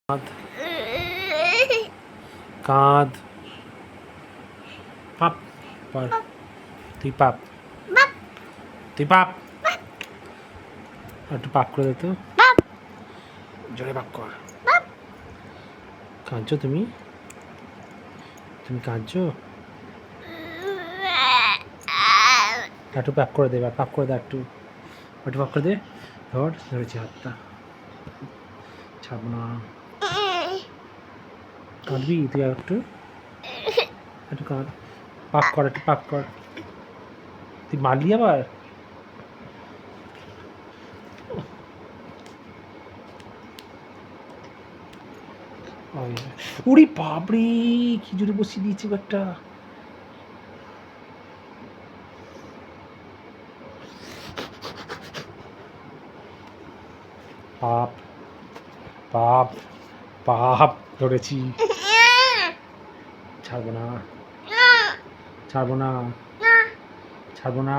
কাঁধ কাঁধ পাপ পর তুই পাপ তুই পাপ একটু পাপ করে দে তো জোরে পাপ কর কাঁদছো তুমি তুমি কাঁদছো একটু পাপ করে দে পাপ করে দে একটু একটু পাপ করে দে ধরেছি হাতটা ছাড়বো না কাঁদবি তুই একটু একটু কাঁদ পাপ কর একটু পাপ কর তুই মারলি আবার উড়ি বাপরে কি জোরে বসিয়ে দিয়েছি একটা পাপ পাপ পাপ ধরেছি ছাড়বো না ছাড়বো না ছাড়বো না